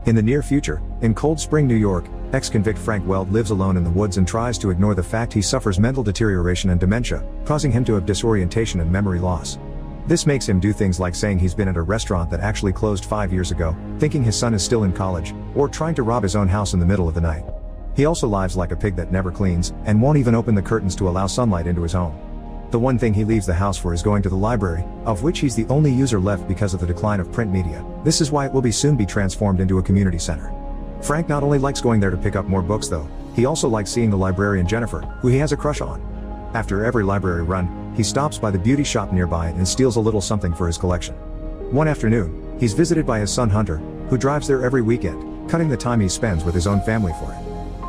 In the near future, in Cold Spring, New York, ex-convict Frank Weld lives alone in the woods and tries to ignore the fact he suffers mental deterioration and dementia, causing him to have disorientation and memory loss. This makes him do things like saying he's been at a restaurant that actually closed 5 years ago, thinking his son is still in college, or trying to rob his own house in the middle of the night. He also lives like a pig that never cleans, and won't even open the curtains to allow sunlight into his home. The one thing he leaves the house for is going to the library, of which he's the only user left because of the decline of print media. This is why it will soon be transformed into a community center. Frank not only likes going there to pick up more books though, he also likes seeing the librarian Jennifer, who he has a crush on. After every library run, he stops by the beauty shop nearby and steals a little something for his collection. One afternoon, he's visited by his son Hunter, who drives there every weekend, cutting the time he spends with his own family for it.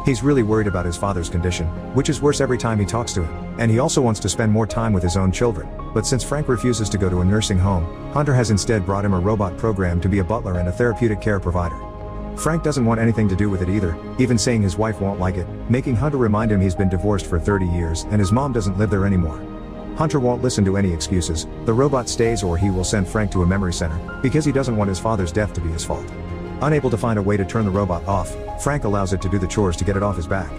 He's really worried about his father's condition, which is worse every time he talks to him, and he also wants to spend more time with his own children, but since Frank refuses to go to a nursing home, Hunter has instead brought him a robot program to be a butler and a therapeutic care provider. Frank doesn't want anything to do with it either, even saying his wife won't like it, making Hunter remind him he's been divorced for 30 years and his mom doesn't live there anymore. Hunter won't listen to any excuses, the robot stays or he will send Frank to a memory center, because he doesn't want his father's death to be his fault. Unable to find a way to turn the robot off, Frank allows it to do the chores to get it off his back.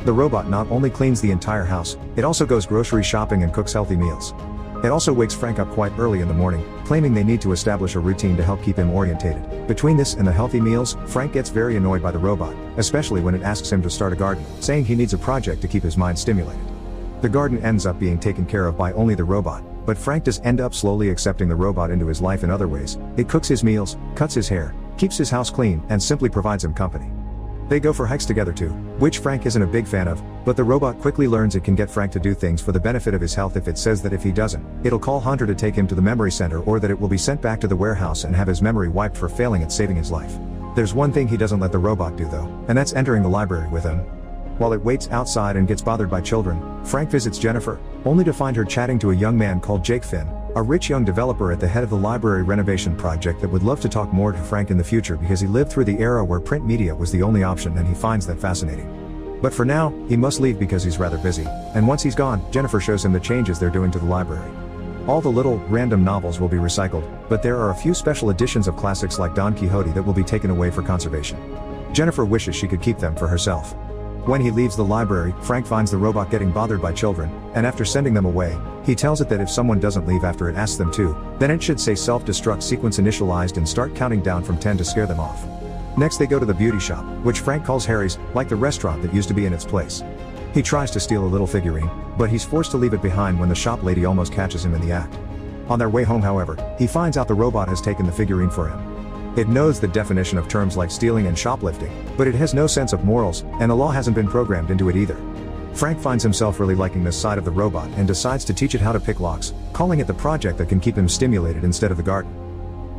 The robot not only cleans the entire house, it also goes grocery shopping and cooks healthy meals. It also wakes Frank up quite early in the morning, claiming they need to establish a routine to help keep him orientated. Between this and the healthy meals, Frank gets very annoyed by the robot, especially when it asks him to start a garden, saying he needs a project to keep his mind stimulated. The garden ends up being taken care of by only the robot, but Frank does end up slowly accepting the robot into his life in other ways. It cooks his meals, cuts his hair, keeps his house clean, and simply provides him company. They go for hikes together too, which Frank isn't a big fan of, but the robot quickly learns it can get Frank to do things for the benefit of his health if it says that if he doesn't, it'll call Hunter to take him to the memory center or that it will be sent back to the warehouse and have his memory wiped for failing at saving his life. There's one thing he doesn't let the robot do though, and that's entering the library with him. While it waits outside and gets bothered by children, Frank visits Jennifer, only to find her chatting to a young man called Jake Finn, a rich young developer at the head of the library renovation project that would love to talk more to Frank in the future because he lived through the era where print media was the only option and he finds that fascinating. But for now, he must leave because he's rather busy, and once he's gone, Jennifer shows him the changes they're doing to the library. All the little, random novels will be recycled, but there are a few special editions of classics like Don Quixote that will be taken away for conservation. Jennifer wishes she could keep them for herself. When he leaves the library, Frank finds the robot getting bothered by children, and after sending them away, he tells it that if someone doesn't leave after it asks them to, then it should say self-destruct sequence initialized and start counting down from 10 to scare them off. Next they go to the beauty shop, which Frank calls Harry's, like the restaurant that used to be in its place. He tries to steal a little figurine, but he's forced to leave it behind when the shop lady almost catches him in the act. On their way home however, he finds out the robot has taken the figurine for him. It knows the definition of terms like stealing and shoplifting, but it has no sense of morals, and the law hasn't been programmed into it either. Frank finds himself really liking this side of the robot and decides to teach it how to pick locks, calling it the project that can keep him stimulated instead of the garden.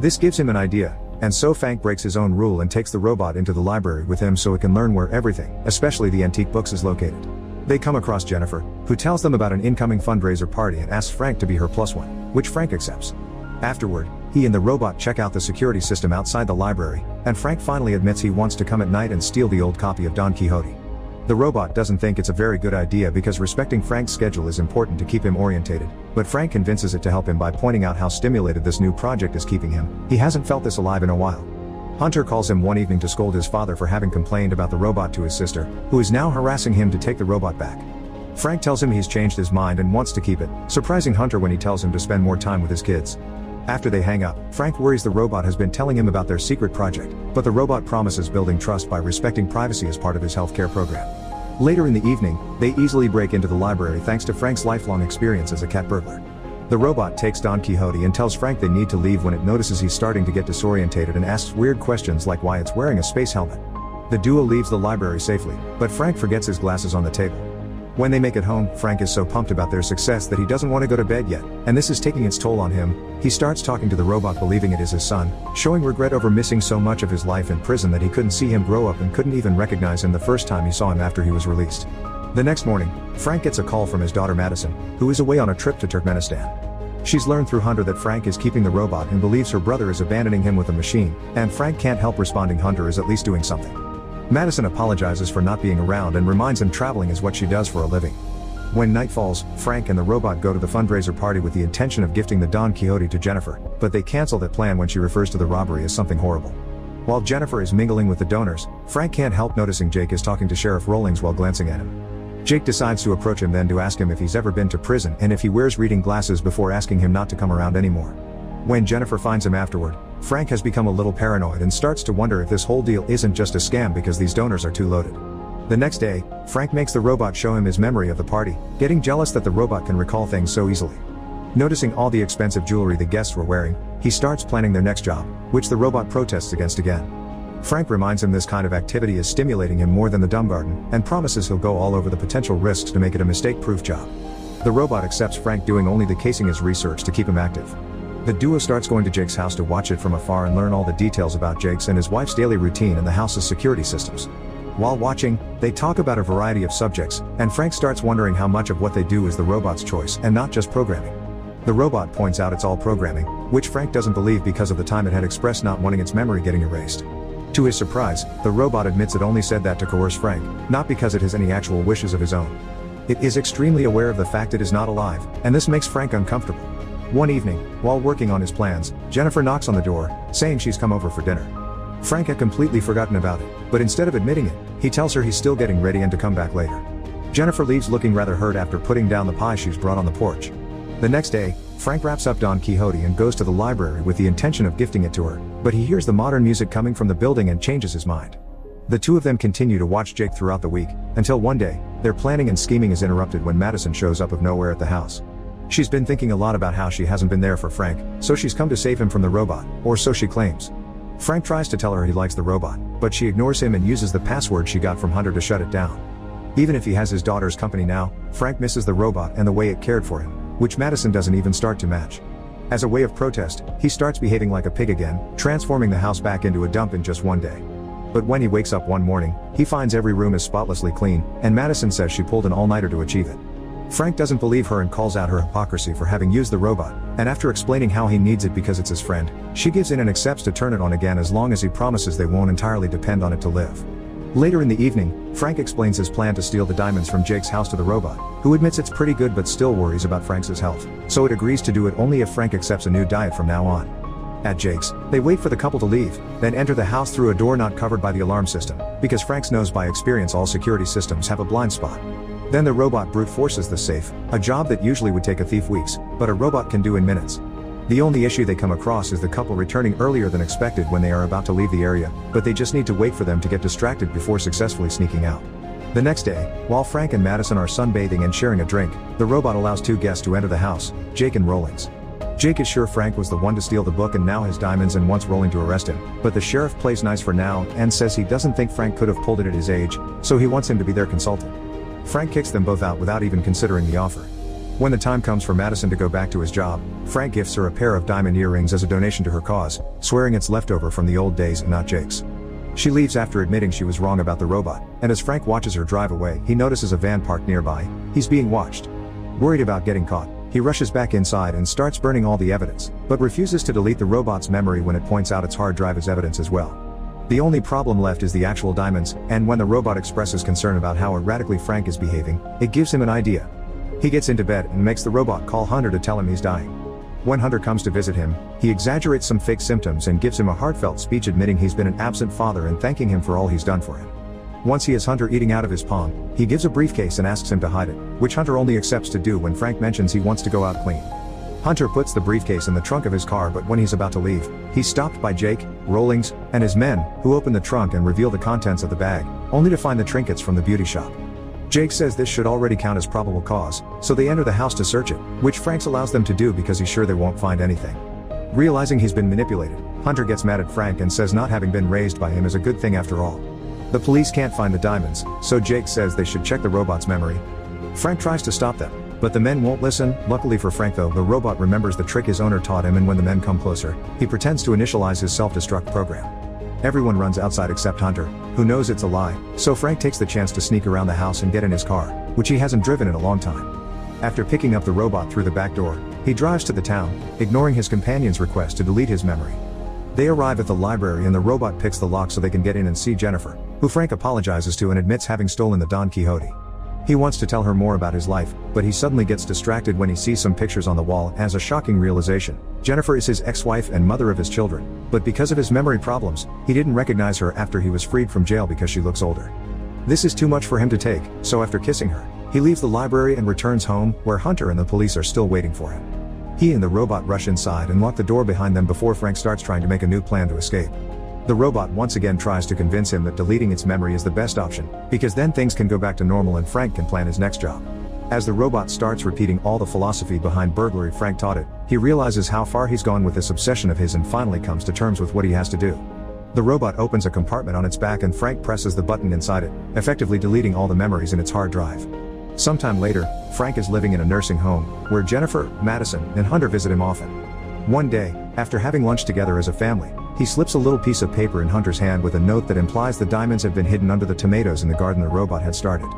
This gives him an idea, and so Frank breaks his own rule and takes the robot into the library with him so it can learn where everything, especially the antique books, is located. They come across Jennifer, who tells them about an incoming fundraiser party and asks Frank to be her plus one, which Frank accepts. Afterward, he and the robot check out the security system outside the library, and Frank finally admits he wants to come at night and steal the old copy of Don Quixote. The robot doesn't think it's a very good idea because respecting Frank's schedule is important to keep him orientated, but Frank convinces it to help him by pointing out how stimulated this new project is keeping him. He hasn't felt this alive in a while. Hunter calls him one evening to scold his father for having complained about the robot to his sister, who is now harassing him to take the robot back. Frank tells him he's changed his mind and wants to keep it, surprising Hunter when he tells him to spend more time with his kids. After they hang up, Frank worries the robot has been telling him about their secret project, but the robot promises building trust by respecting privacy as part of his healthcare program. Later in the evening, they easily break into the library thanks to Frank's lifelong experience as a cat burglar. The robot takes Don Quixote and tells Frank they need to leave when it notices he's starting to get disorientated and asks weird questions like why it's wearing a space helmet. The duo leaves the library safely, but Frank forgets his glasses on the table. When they make it home, Frank is so pumped about their success that he doesn't want to go to bed yet, and this is taking its toll on him. He starts talking to the robot believing it is his son, showing regret over missing so much of his life in prison that he couldn't see him grow up and couldn't even recognize him the first time he saw him after he was released. The next morning, Frank gets a call from his daughter Madison, who is away on a trip to Turkmenistan. She's learned through Hunter that Frank is keeping the robot and believes her brother is abandoning him with a machine, and Frank can't help responding Hunter is at least doing something. Madison apologizes for not being around and reminds him traveling is what she does for a living. When night falls, Frank and the robot go to the fundraiser party with the intention of gifting the Don Quixote to Jennifer, but they cancel that plan when she refers to the robbery as something horrible. While Jennifer is mingling with the donors, Frank can't help noticing Jake is talking to Sheriff Rawlings while glancing at him. Jake decides to approach him then to ask him if he's ever been to prison and if he wears reading glasses before asking him not to come around anymore. When Jennifer finds him afterward, Frank has become a little paranoid and starts to wonder if this whole deal isn't just a scam because these donors are too loaded. The next day, Frank makes the robot show him his memory of the party, getting jealous that the robot can recall things so easily. Noticing all the expensive jewelry the guests were wearing, he starts planning their next job, which the robot protests against again. Frank reminds him this kind of activity is stimulating him more than the dumb garden, and promises he'll go all over the potential risks to make it a mistake-proof job. The robot accepts Frank doing only the casing as research to keep him active. The duo starts going to Jake's house to watch it from afar and learn all the details about Jake's and his wife's daily routine and the house's security systems. While watching, they talk about a variety of subjects, and Frank starts wondering how much of what they do is the robot's choice and not just programming. The robot points out it's all programming, which Frank doesn't believe because of the time it had expressed not wanting its memory getting erased. To his surprise, the robot admits it only said that to coerce Frank, not because it has any actual wishes of his own. It is extremely aware of the fact it is not alive, and this makes Frank uncomfortable. One evening, while working on his plans, Jennifer knocks on the door, saying she's come over for dinner. Frank had completely forgotten about it, but instead of admitting it, he tells her he's still getting ready and to come back later. Jennifer leaves looking rather hurt after putting down the pie she's brought on the porch. The next day, Frank wraps up Don Quixote and goes to the library with the intention of gifting it to her, but he hears the modern music coming from the building and changes his mind. The two of them continue to watch Jake throughout the week, until one day, their planning and scheming is interrupted when Madison shows up of nowhere at the house. She's been thinking a lot about how she hasn't been there for Frank, so she's come to save him from the robot, or so she claims. Frank tries to tell her he likes the robot, but she ignores him and uses the password she got from Hunter to shut it down. Even if he has his daughter's company now, Frank misses the robot and the way it cared for him, which Madison doesn't even start to match. As a way of protest, he starts behaving like a pig again, transforming the house back into a dump in just one day. But when he wakes up one morning, he finds every room is spotlessly clean, and Madison says she pulled an all-nighter to achieve it. Frank doesn't believe her and calls out her hypocrisy for having used the robot, and after explaining how he needs it because it's his friend, she gives in and accepts to turn it on again as long as he promises they won't entirely depend on it to live. Later in the evening, Frank explains his plan to steal the diamonds from Jake's house to the robot, who admits it's pretty good but still worries about Frank's health, so it agrees to do it only if Frank accepts a new diet from now on. At Jake's, they wait for the couple to leave, then enter the house through a door not covered by the alarm system, because Frank knows by experience all security systems have a blind spot. Then the robot brute forces the safe, a job that usually would take a thief weeks, but a robot can do in minutes. The only issue they come across is the couple returning earlier than expected when they are about to leave the area, but they just need to wait for them to get distracted before successfully sneaking out. The next day, while Frank and Madison are sunbathing and sharing a drink, the robot allows two guests to enter the house, Jake and Rawlings. Jake is sure Frank was the one to steal the book and now has diamonds and wants Rawlings to arrest him, but the sheriff plays nice for now and says he doesn't think Frank could have pulled it at his age, so he wants him to be their consultant. Frank kicks them both out without even considering the offer. When the time comes for Madison to go back to his job, Frank gifts her a pair of diamond earrings as a donation to her cause, swearing it's leftover from the old days and not Jake's. She leaves after admitting she was wrong about the robot, and as Frank watches her drive away, he notices a van parked nearby. He's being watched. Worried about getting caught, he rushes back inside and starts burning all the evidence, but refuses to delete the robot's memory when it points out its hard drive as evidence as well. The only problem left is the actual diamonds, and when the robot expresses concern about how erratically Frank is behaving, it gives him an idea. He gets into bed and makes the robot call Hunter to tell him he's dying. When Hunter comes to visit him, he exaggerates some fake symptoms and gives him a heartfelt speech admitting he's been an absent father and thanking him for all he's done for him. Once he has Hunter eating out of his palm, he gives a briefcase and asks him to hide it, which Hunter only accepts to do when Frank mentions he wants to go out clean. Hunter puts the briefcase in the trunk of his car, but when he's about to leave, he's stopped by Jake, Rawlings, and his men, who open the trunk and reveal the contents of the bag, only to find the trinkets from the beauty shop. Jake says this should already count as probable cause, so they enter the house to search it, which Frank allows them to do because he's sure they won't find anything. Realizing he's been manipulated, Hunter gets mad at Frank and says not having been raised by him is a good thing after all. The police can't find the diamonds, so Jake says they should check the robot's memory. Frank tries to stop them, but the men won't listen. Luckily for Frank though, the robot remembers the trick his owner taught him, and when the men come closer, he pretends to initialize his self-destruct program. Everyone runs outside except Hunter, who knows it's a lie, so Frank takes the chance to sneak around the house and get in his car, which he hasn't driven in a long time. After picking up the robot through the back door, he drives to the town, ignoring his companion's request to delete his memory. They arrive at the library and the robot picks the lock so they can get in and see Jennifer, who Frank apologizes to and admits having stolen the Don Quixote. He wants to tell her more about his life, but he suddenly gets distracted when he sees some pictures on the wall and has a shocking realization. Jennifer is his ex-wife and mother of his children, but because of his memory problems, he didn't recognize her after he was freed from jail because she looks older. This is too much for him to take, so after kissing her, he leaves the library and returns home, where Hunter and the police are still waiting for him. He and the robot rush inside and lock the door behind them before Frank starts trying to make a new plan to escape. The robot once again tries to convince him that deleting its memory is the best option, because then things can go back to normal and Frank can plan his next job. As the robot starts repeating all the philosophy behind burglary Frank taught it, he realizes how far he's gone with this obsession of his and finally comes to terms with what he has to do. The robot opens a compartment on its back and Frank presses the button inside it, effectively deleting all the memories in its hard drive. Sometime later, Frank is living in a nursing home, where Jennifer, Madison, and Hunter visit him often. One day, after having lunch together as a family, he slips a little piece of paper in Hunter's hand with a note that implies the diamonds have been hidden under the tomatoes in the garden the robot had started.